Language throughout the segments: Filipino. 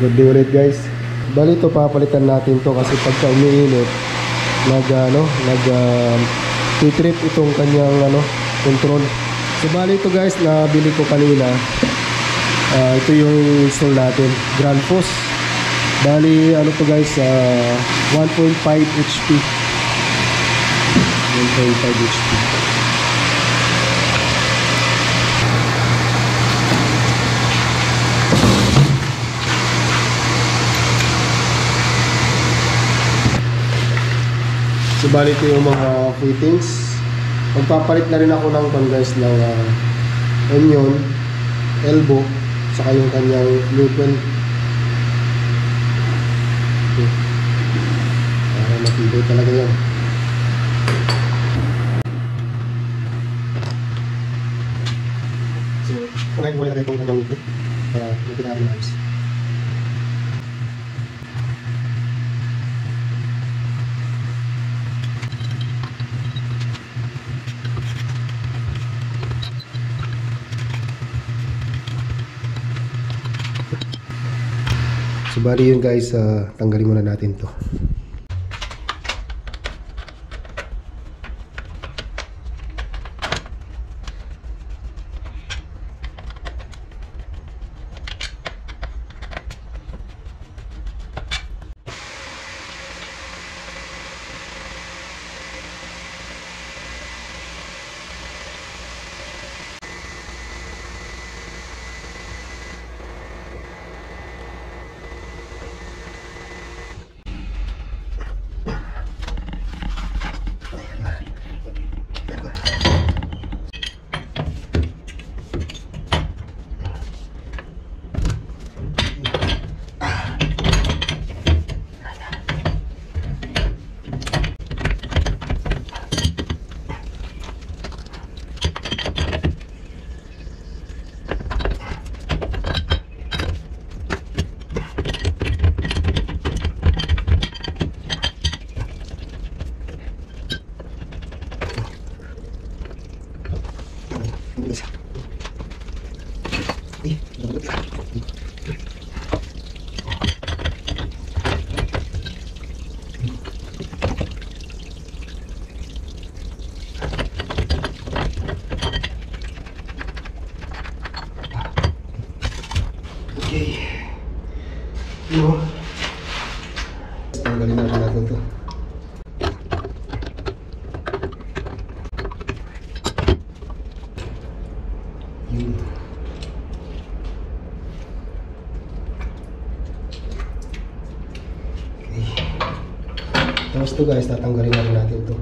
Good day ulit guys. Bali ito papalitan natin to kasi pagka umiinit titrip itong kanyang control. So bali ito guys, nabili ko kanina. Ito yung install natin, Grand Foss. Bali to guys, 1.5 HP. 1.5 HP. So bali ito yung mga fittings. Magpapalit na rin ako ng guys ng onion, elbow, saka yung kanyang neutral. Okay. Para matibay talaga yan. So, kunain mo na itong kanyang neutral para matibay natin ayos. So bali yun guys, tanggalin muna natin to. Okay. Tanggalin natin to. Tapos to guys, tatanggalin natin to.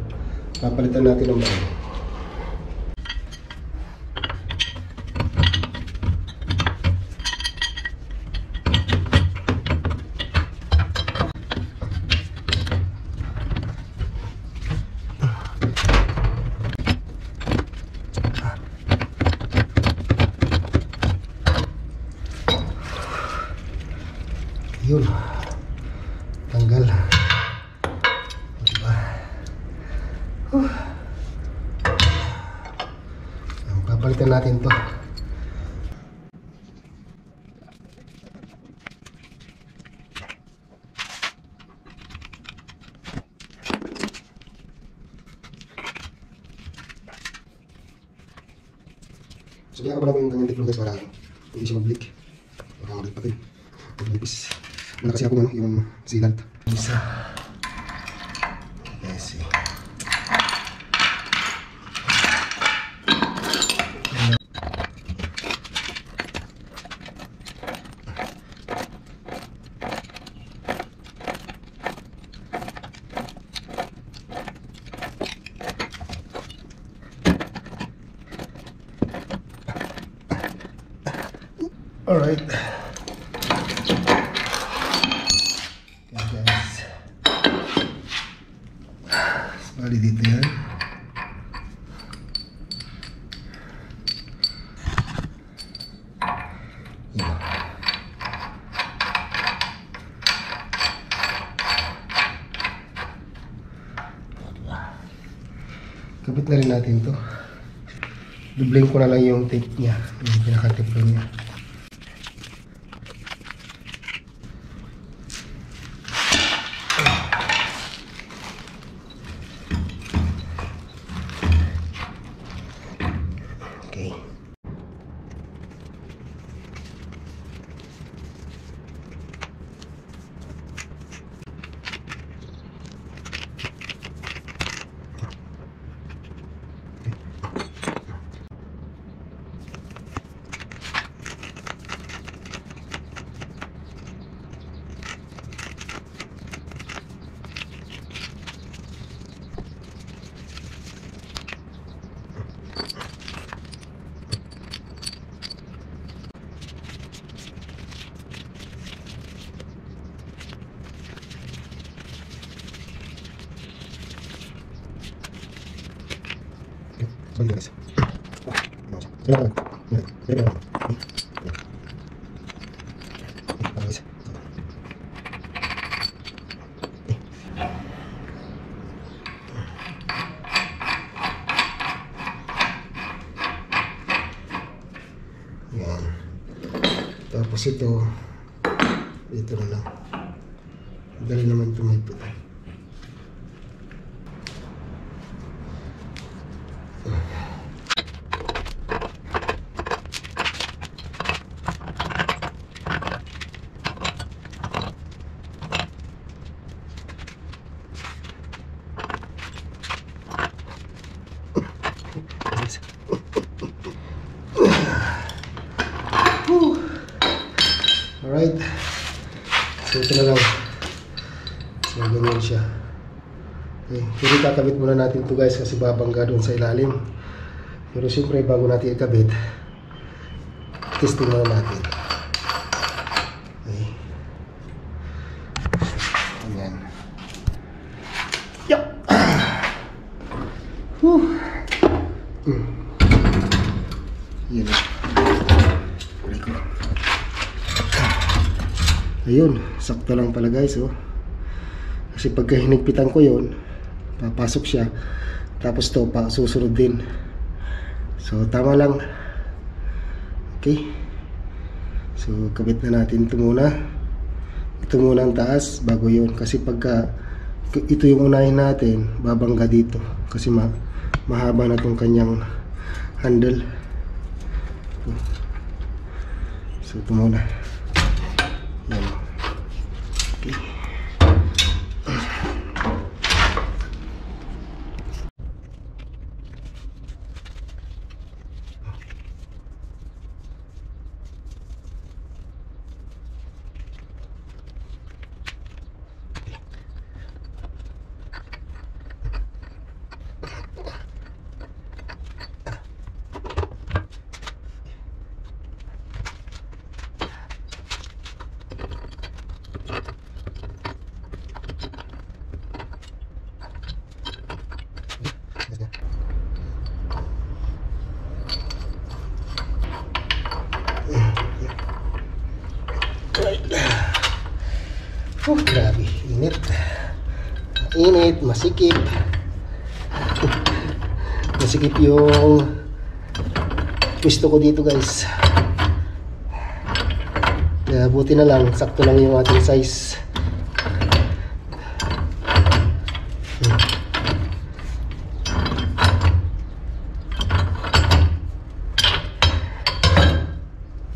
Papalitan natin ng bago. Yun, tanggal. Diba? Papalitan natin to. So kaya ko pala yung kanyang teflon guys para hindi siya mag-leak. Baka mag-leak pati. Mag-leakis. Wala kasi ako yung sealant. Isa. Yes. Alright. Bali dito yan. Kapit na rin natin to. Dubling ko na lang yung tape niya, yung pinaka-tape niya. guys. Yan. Tapos ito, dito na lang. Dali naman tumipit. Alright. So ito na lang. So ganyan siya. Okay. Hindi kakabit muna natin ito guys kasi babangga doon sa ilalim. Pero siyempre bago natin ikabit, testing muna natin. Okay. Ayan. Yup. Yan. Ayun, sakto lang pala guys, oh. Kasi pagka hinigpitan ko yun, papasok siya. Tapos to, susunod din. So, tama lang. Okay. So, kabit na natin ito muna. Ito muna ang taas, bago yun. Kasi pagka ito yung unahin natin, babangga dito. Kasi mahaba na itong kanyang handle. So, ito muna. Yan. Okay. Grabe, init. Init, masikip. Masikip yung pwesto ko dito guys. Kaya buti na lang, sakto lang yung ating size.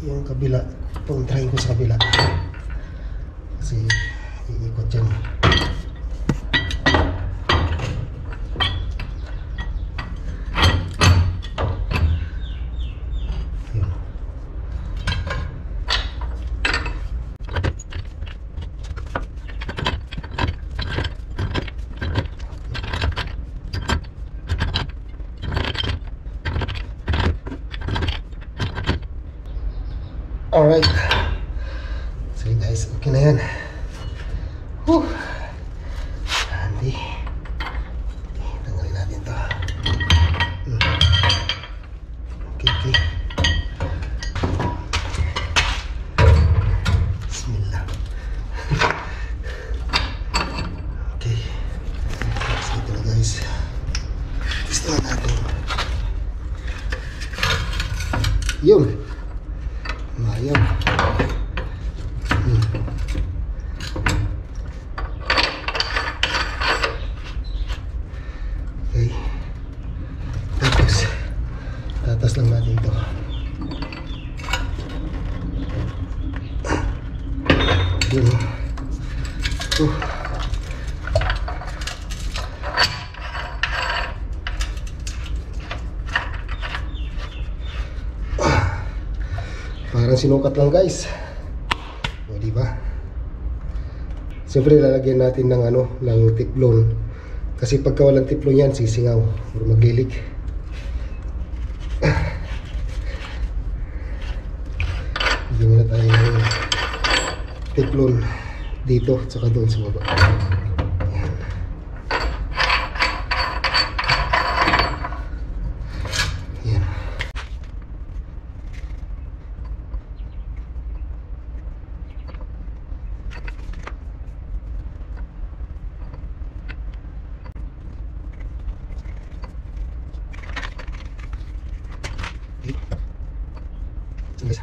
Yung kabila, puntrahin ko sa kabila. Kasi iikot dyan. Yun. Alright. So guys, okay na yan. Handy. Tanggalin natin to. Okay. Bismillah. Okay. So ito na guys. Gusto na natin. Yun. Mayab. Okay. Tapos tatas lang natin ito. Yun. Parang sinukat lang guys. O diba? Siyempre lalagyan natin ng ng tiplon. Kasi pagka walang tiplon yan, sisingaw or maglilig. Bigyan muna tayo ng tiplon dito at saka doon sa baba. Ayan. Sige guys.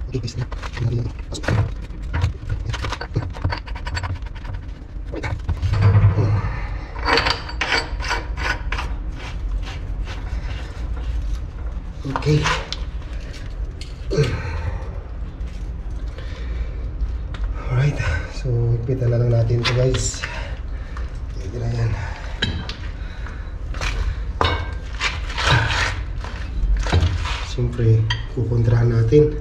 Okay guys, na. Pasok. Okay. Alright. So, ipitan na lang natin ito guys. Pwede na yan. Siyempre, kukontrahan natin.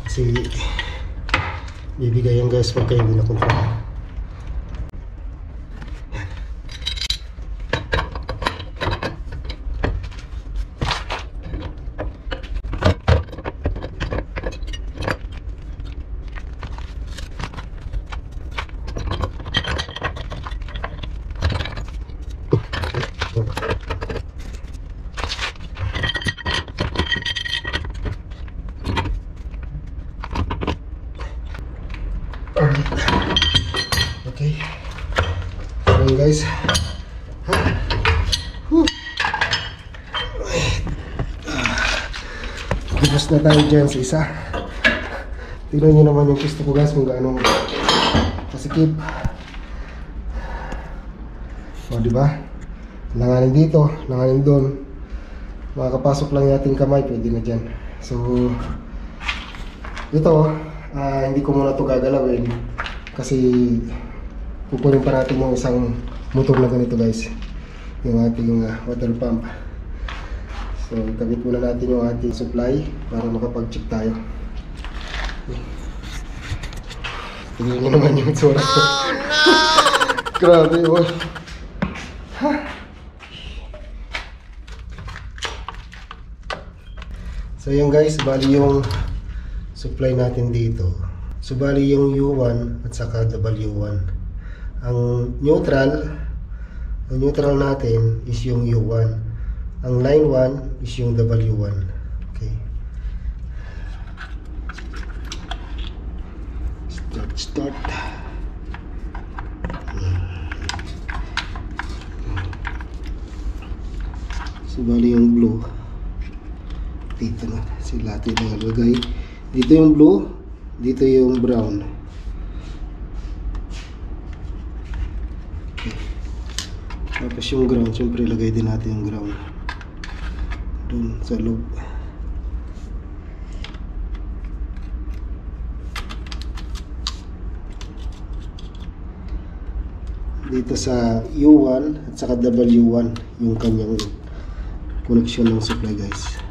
Kasi, bibigay yan guys pagka hindi na kontrahan. Okay. So guys. Tapos na tayo dyan sa isa. Tignan nyo naman yung gusto ko guys kung gaano kasikip. O diba? Langanin dito, langanin doon. Makakapasok lang yung ating kamay, pwede na dyan. So ito, hindi ko muna ito gagalawin kasi kukunin pa natin yung isang motor na ganito guys, yung ating water pump. So ikabit muna natin yung ating supply para makapag-check tayo. Tingnan nyo naman yung itsura ko. Oh, no! Grabe oh. So yun guys, bali yung supply natin dito. So bali yung U1 at saka W1. Ang neutral natin is yung U1. Ang line 1 is yung W1. Okay. Start. So bali yung blue dito na sila natin nalagay. Dito yung blue, dito yung brown. Okay. Tapos yung ground, syempre lagay din natin yung ground dun sa loob. Dito sa U1 at saka W1 yung kanyang connection ng supply guys.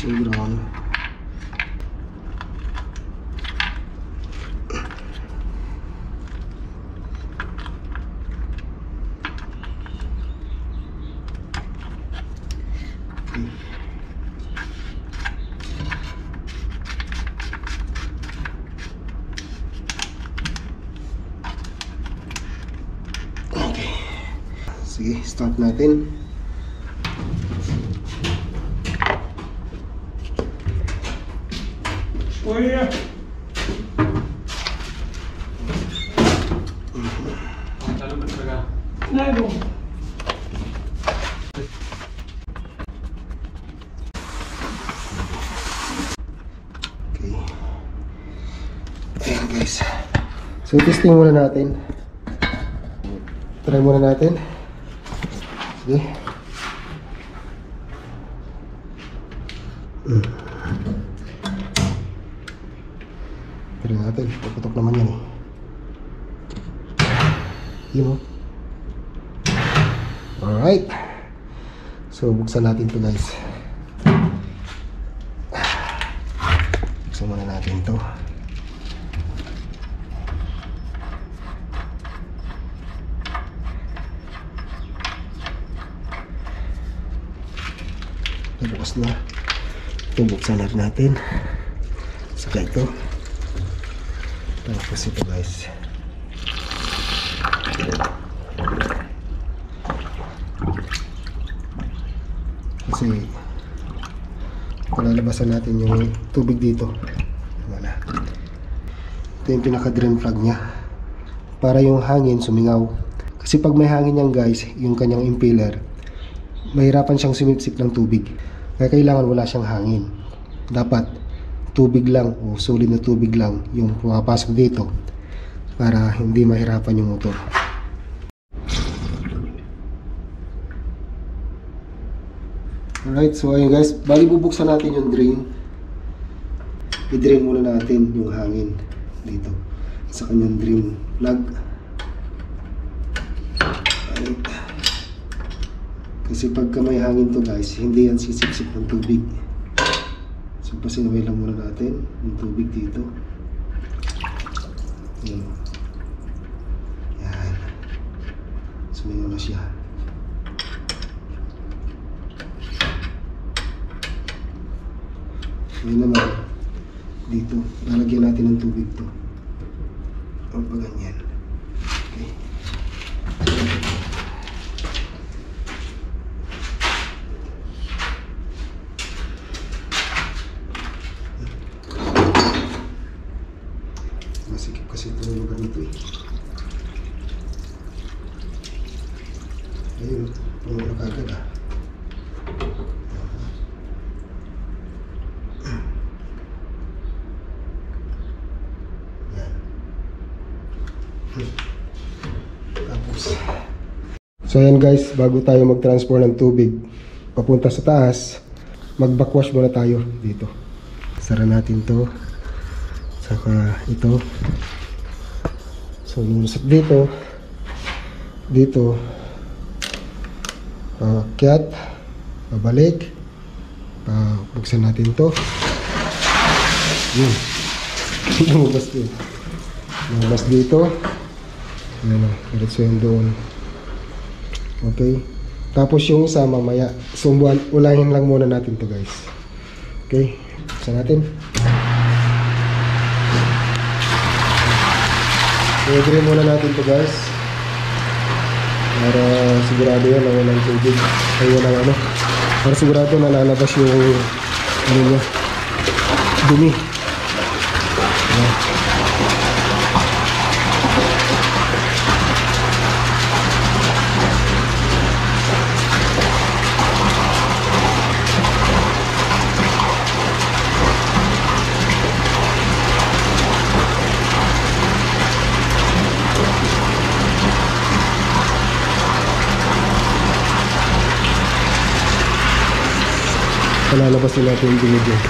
Ground. Okay. Sige, start natin. Oh yeah. No. Okay. Ayan guys. So testing muna natin. Try muna natin. Sige. Try natin. Puputok naman yan eh. You know? Alright. So, buksan natin to guys. Buksan muna natin to. Bukas na. Ito, buksan natin. Saka ito. Tapos ito guys. Kasi palalabasan natin yung tubig dito. Wala. Ito yung pinaka drain plug nya, para yung hangin sumingaw. Kasi pag may hangin yan guys, yung kanyang impeller, mahirapan siyang sumipsip ng tubig. Kaya kailangan wala siyang hangin. Dapat tubig lang o solid na tubig lang yung pumapasok dito para hindi mahirapan yung motor. Alright, so ayun guys, bali bubuksan natin yung drain. I-drain muna natin yung hangin dito sa kanyang drain plug. Alright. Kasi pagka may hangin to guys, hindi yan sisipsip ng tubig. So pasinaway lang muna natin yung tubig dito. Yan. Yan. Sumingaw na siya. Ngayon naman, dito, lalagyan natin ng tubig to. O pa ganyan. Okay. Masikip kasi ito yung lugar nito eh. Ayun, puno na kagad ah. So ayan guys, bago tayo mag-transfer ng tubig papunta sa taas, mag-backwash muna tayo dito. Sara natin to. Saka ito. So lumusot dito. Dito. Paakyat. Pabalik. Buksan natin to. Lumabas dito. Lumabas dito. Ayan o, diretso yun doon. Okay. Tapos yung isa mamaya. So ulahin lang muna natin to guys. Okay. Buksan natin. I-drain muna natin to guys. Para sigurado yan na walang tubig. Ay walang ano. Para sigurado na lalabas yung ano niya, dumi. Ayan. Lalabas na natin yung dumi dyan.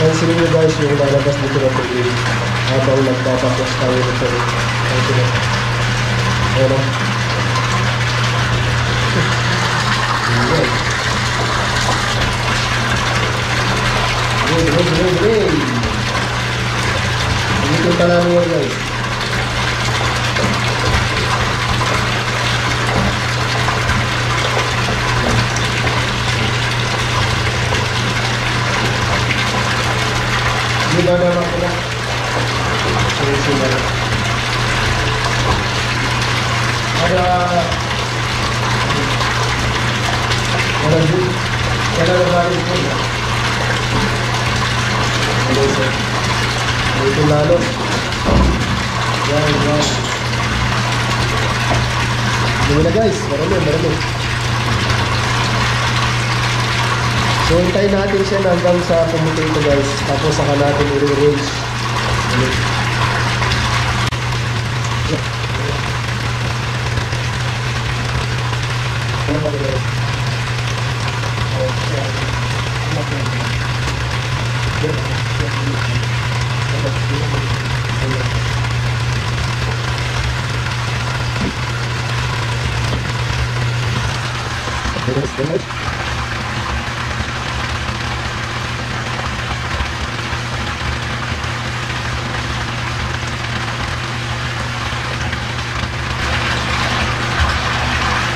Pansin nyo guys yung lalabas dito na tubig habang nagpapakos tayo nito. Ayan o. Ayan. Dito yung talaan mo guys. Di ba naman ko na? Sila. Para wala na balik po na. Ito lalo. Yan. Dumi na guys, marami. So, hintayin natin siya hanggang sa pumuti ito guys. Tapos saka natin i-range.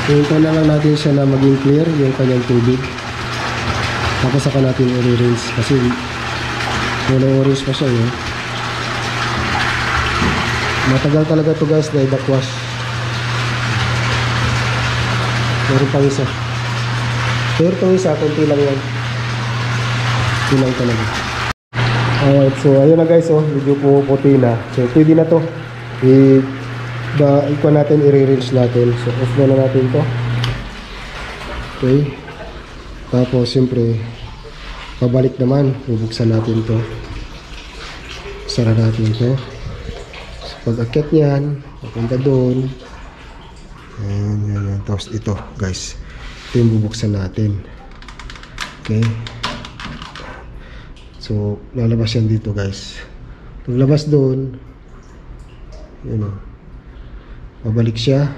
Hintayin na lang natin siya na maging clear yung kanyang tubig. Tapos saka natin i-rinse kasi wala orange pa siya eh. Matagal talaga to guys na i-backwash. Meron pang isa. Pero itong isa, konti lang yan. Konti lang talaga. Alright, so ayun na guys, oh, medyo puputi na. So pwede na to. Ikuha natin, i-rinse natin. So off na natin to. Okay. Tapos siyempre pabalik naman, bubuksan natin to. Sara natin to. So pag akit niyan, papunta doon. Yan. Tapos ito guys, ito yung bubuksan natin. Okay. So lalabas yan dito guys. Paglabas doon, yun o, pabalik siya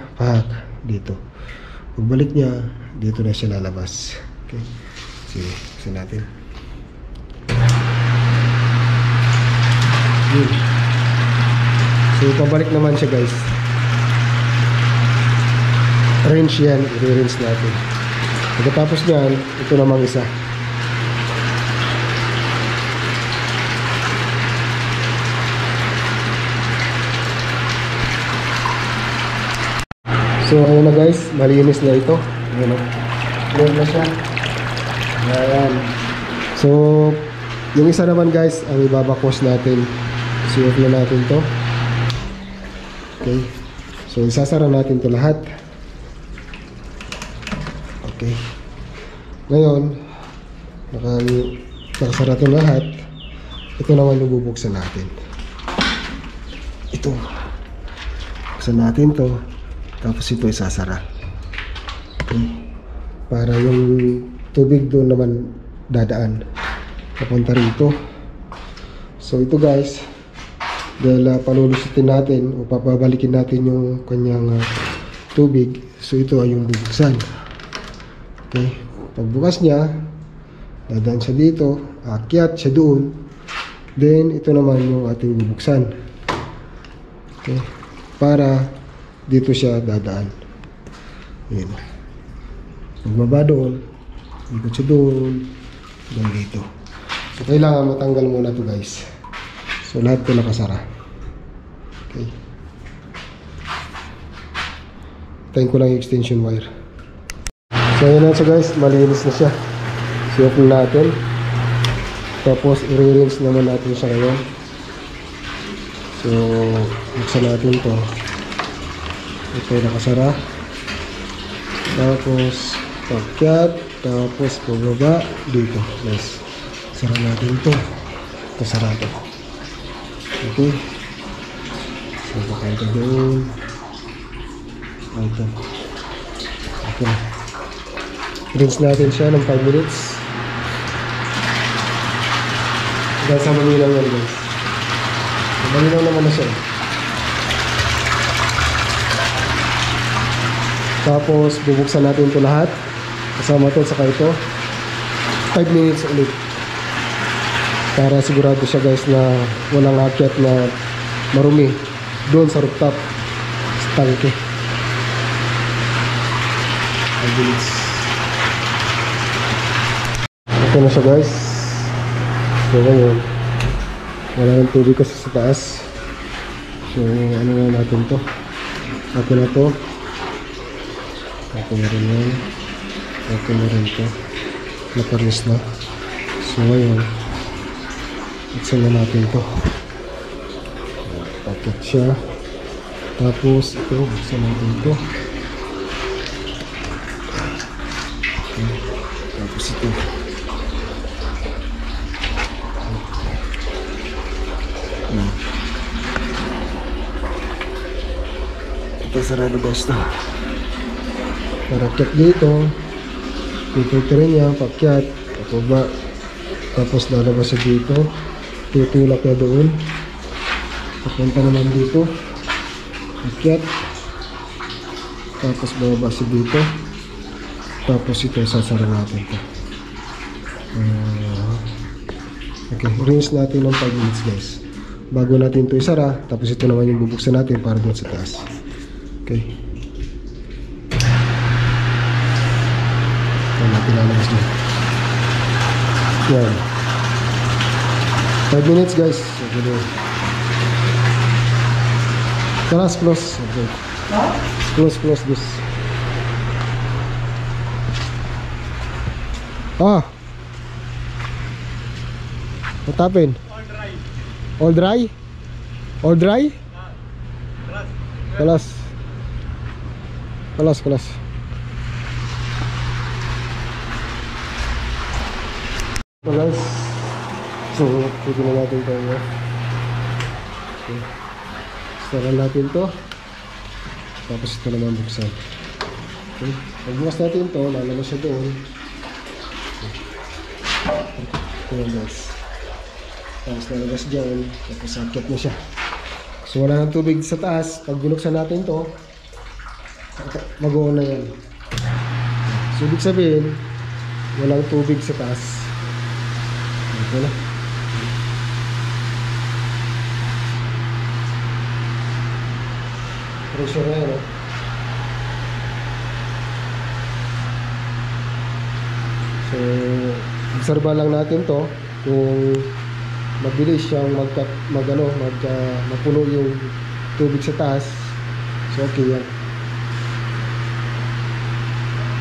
dito. Pagbalik niya, dito na siya lalabas. Okay. Sige, buksan natin. So pabalik naman siya guys. Rinse yan, i-rinse natin. Pagkatapos niyan, ito namang isa. So ayun na guys, malinis na ito. Ayun na. Clear na siya. Ayan. So yung isa naman guys, ang ibabakwas natin. So off na natin to. Okay. So isasara natin to lahat. Okay. Ngayon, nakasara ito lahat. Ito naman yung bubuksan natin. Ito. Buksan natin to. Tapos ito isasara. Okay. Para yung tubig doon naman dadaan. Papunta rito. So ito guys, dahil palulusutin natin o papabalikin natin yung kanyang tubig. So ito ay yung bubuksan. Okay. Pagbukas niya, dadaan siya dito, aakyat siya doon. Then ito naman yung ating bubuksan. Okay. Para dito siya dadaan. Ayan. Magbaba doon, ikot siya doon, doon dito. So kailangan matanggal muna to guys. So lahat ito nakasara. Okay. Tayin ko lang yung extension wire. So ayan na siya guys, malinis na siya. So open natin. Tapos i-rinse naman natin siya ngayon. So buksan natin to. Ito nakasara. Tapos pagkat, tapos pababa dito guys. Sara natin to. Ito sarado. Okay. So baka ito doon. Ito. Okay. Rinse natin siya ng 5 minutes. Dahil sa manilaw yan guys. Manilaw naman na siya. Tapos bubuksan natin ito lahat. Kasama ito saka ito. 5 minutes ulit. Para sigurado siya guys na walang akyat na marumi doon sa rooftop. Sa tangke. 5 minutes. Ito na siya guys. So ngayon, wala ng tubig kasi sa taas. So ano na natin to. Akin na to. Okay na rin yan. Okay na rin to. Naparis na. So ngayon, buksan na natin to. Packet siya. Tapos ito, buksan natin to. Okay. Tapos ito. Ito sarado guys to. Parakyat dito. Pipilterin niya, pakyat. Pababa. Tapos lalabas siya dito. Tutulak na doon. Papunta naman dito. Pakyat. Tapos bababa siya dito. Tapos ito, sasara natin ito. Okay, rinse natin ng 5 minutes guys. Bago natin ito isara, tapos ito naman yung bubuksan natin para doon sa taas. Okay. Ito natin lalabas dyan. Yan. 5 minutes guys. Okay. Close. Okay. Close this. What happened? All dry? All dry? Kelas. So guys, so pwede na natin ito. Okay. Sara natin ito. Tapos ito naman buksan. Okay. Pagbukas natin ito, lalabas siya doon. Ito yan guys. Tapos lalabas dyan. Tapos sakit na siya. So wala nang tubig sa taas. Pag binuksan natin ito, mag-on na yan. So ibig sabihin, walang tubig sa taas. Ito na. Pressure na yan, oh. So obserba lang natin to kung mabilis siyang mapuno yung tubig sa taas. So okay yan.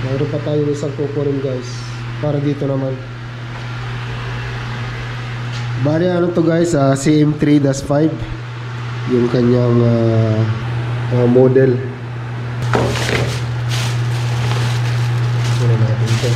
Mayroon pa tayo isang kukunin guys para dito naman. Bali ano to guys, CM3-5 yung kanyang model. So natin ito.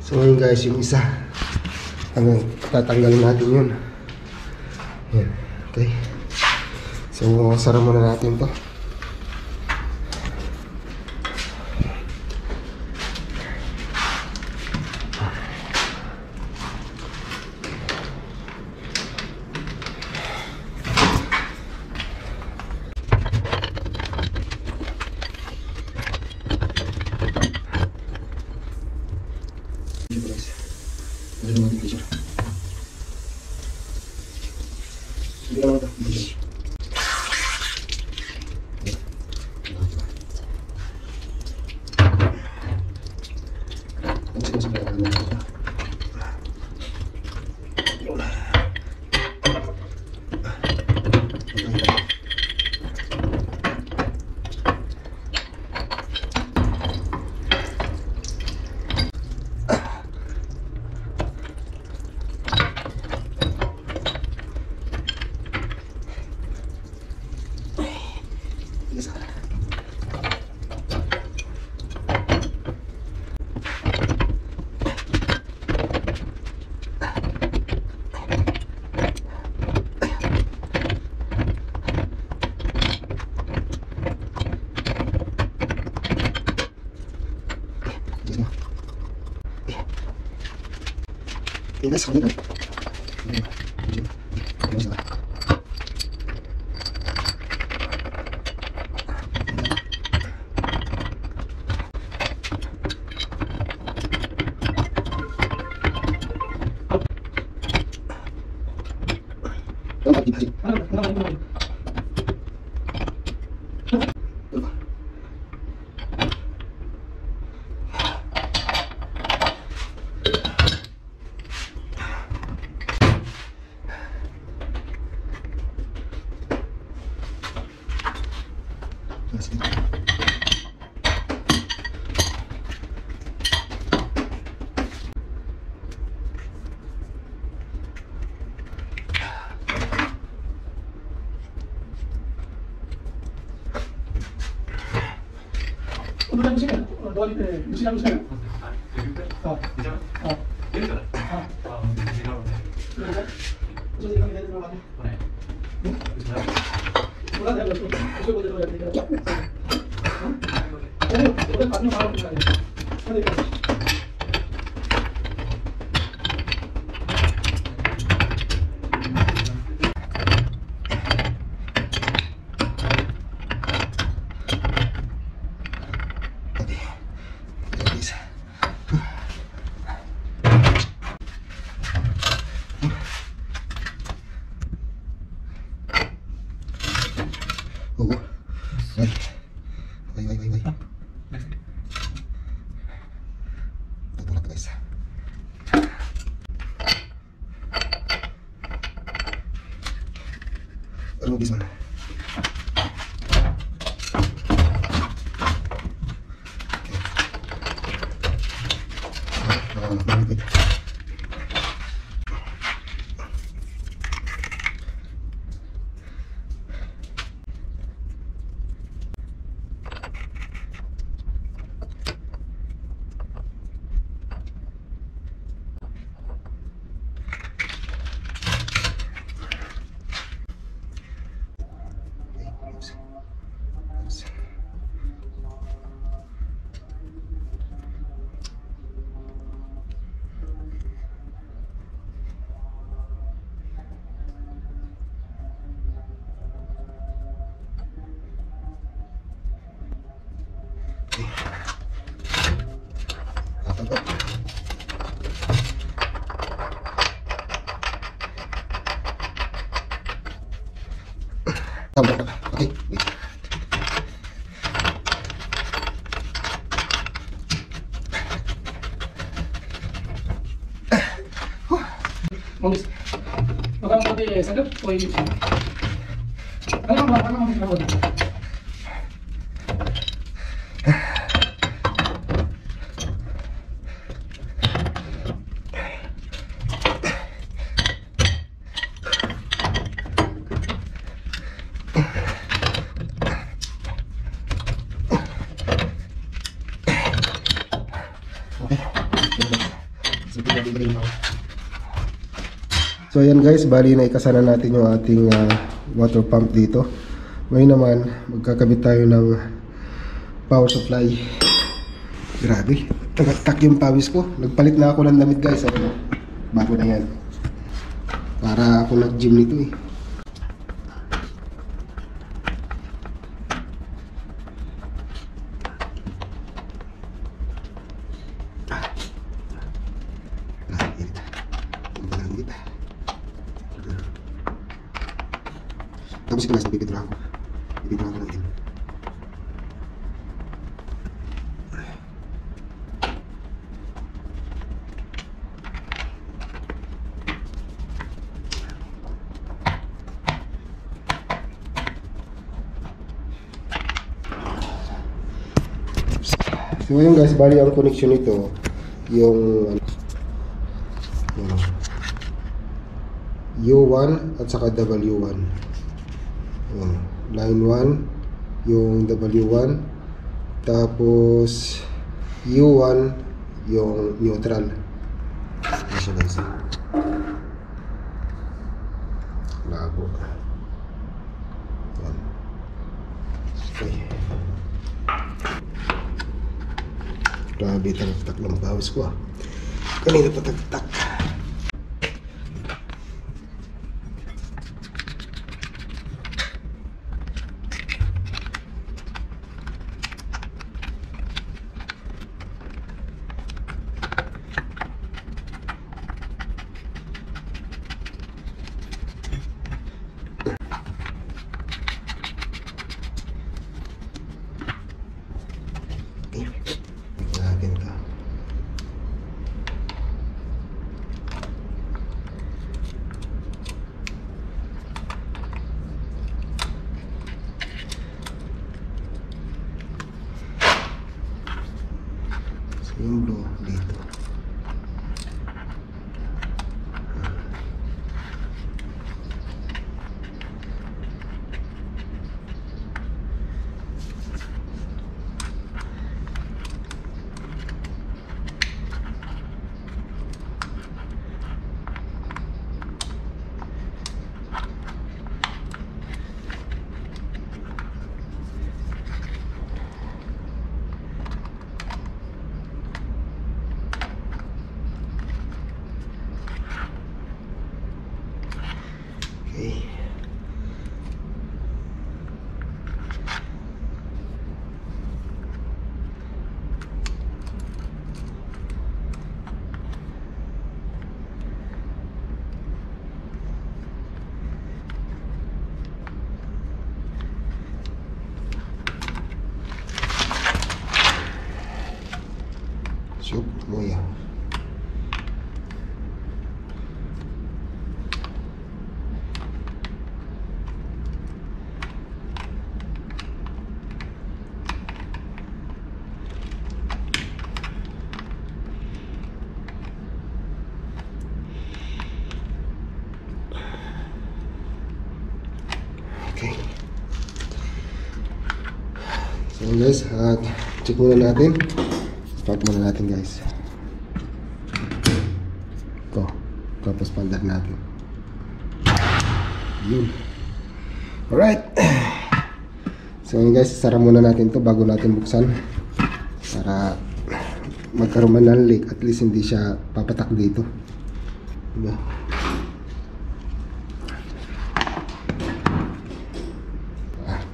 So ngayon guys, yung isa hanggang tatanggalin natin yun. Yan. Okay. So sara muna natin to. Yes, I'm going this one. Very good. Okay. Mongis. Magkano ko di sagap o hindi? Ano mo? So ayan guys, bali na ikasana natin yung ating water pump dito. Ngayon naman, magkakabit tayo ng power supply. Grabe, tagaktak yung pawis ko. Nagpalit na ako ng damit guys. Ano? Bago na yan. Para ako nag-gym nito eh. Tapos ito guys, pipinturahan ko. Pipinturahan ko lang din. So yun guys, bali ang connection nito yung U1 at saka W1. Line 1 yung W1, tapos U1 yung neutral. Ito siya guys. Labo. Yan. Okay. Grabe, tagaktak ng bawis ko ah. Kanina pa tagaktak. Yung blue dito. Okay. Shoot, luya. Okay. So guys, check muna natin. Start muna natin guys. Ito. Tapos pandar natin. Yun. Alright. So yun guys, sara muna natin to bago natin buksan. Para magkaroon man ng leak. At least hindi siya papatak dito. Diba?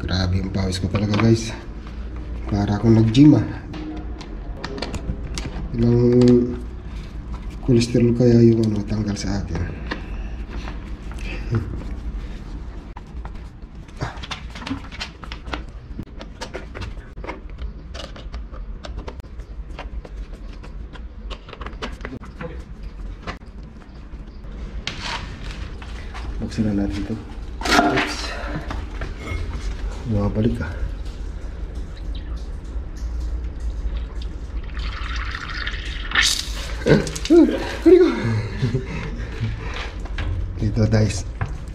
Grabe yung pawis ko talaga guys. Para akong nag-gym ah. Ilang cholesterol kaya yung tanggal sa atin. Buksan na natin ito. Oops. Bumabalik ah.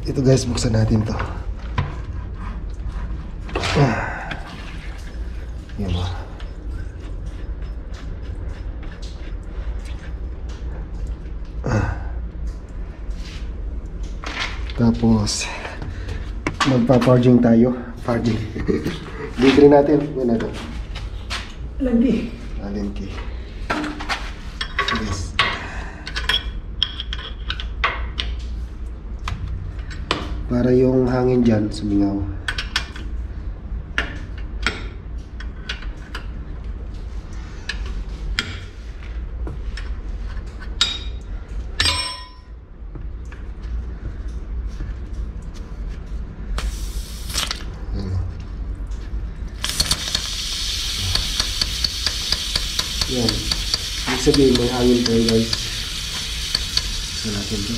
Ito guys, buksan natin to. Yan ba? Tapos, magpa-forging tayo. Forging. Libre natin. Yan na ito. Lagi. Alinki. Yes. Para yung hangin dyan, sumingaw. Yan. Ibig sabihin, may hangin tayo guys. Isa natin ito.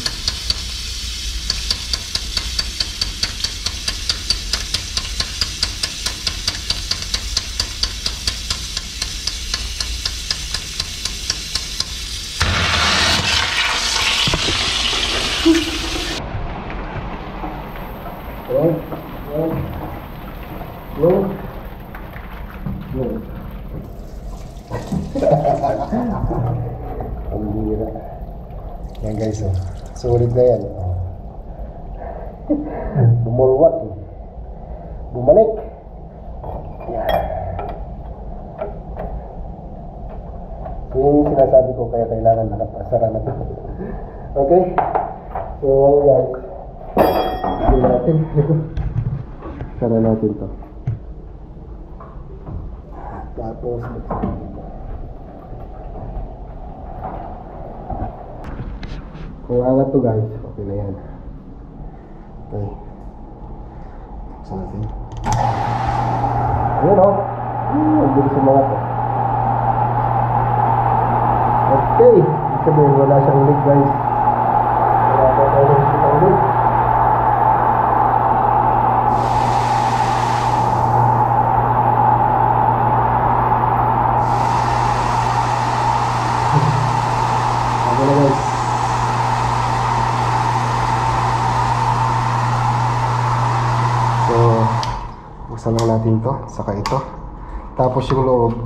Yan. Yan. No. No. Ang bira. Yan guys, oh. Solid na yan. Bumulwat. Bumalik. Yan. Yung sinasabi ko, kaya kailangan nakapasara na ito. Okay? So, guys. Hindi natin. Sara natin to. Tapos, kung angat to guys, okay na yan. Okay. Buksan natin. Ayan o. Ang bilis yung mga to. Okay. Ibig sabihin, wala siyang leak guys. Wala pa tayo ng sitang leak. Okay na guys. So, buksan lang natin to, saka ito. Tapos yung loob.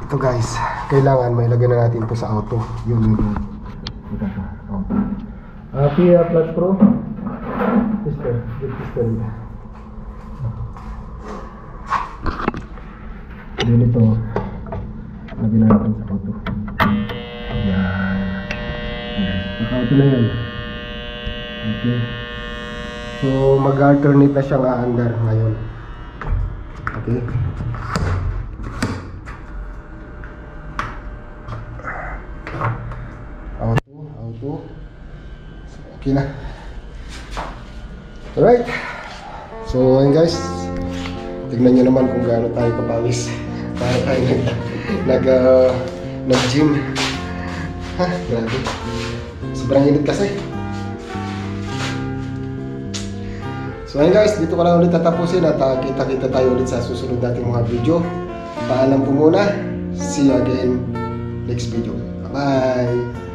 Ito guys, kailangan may lagyan na natin to sa auto. Yun yung loob. Ito to, auto. Kia Plus Pro. Piston, good piston. Then ito, lagyan na natin sa auto. Yan. Naka-auto na yan. Okay. So, mag-alternate na siyang aandar ngayon. Okay. Auto. Okay na. Alright. So, ayun guys. Tignan nyo naman kung gaano tayo kapawis. Para tayo nag-gym. Ha, grabe. Sobrang init kasi. So ayun guys, dito ko lang ulit tatapusin at kita-kita tayo ulit sa susunod nating mga video. Paalam po muna. See you again next video. Bye-bye!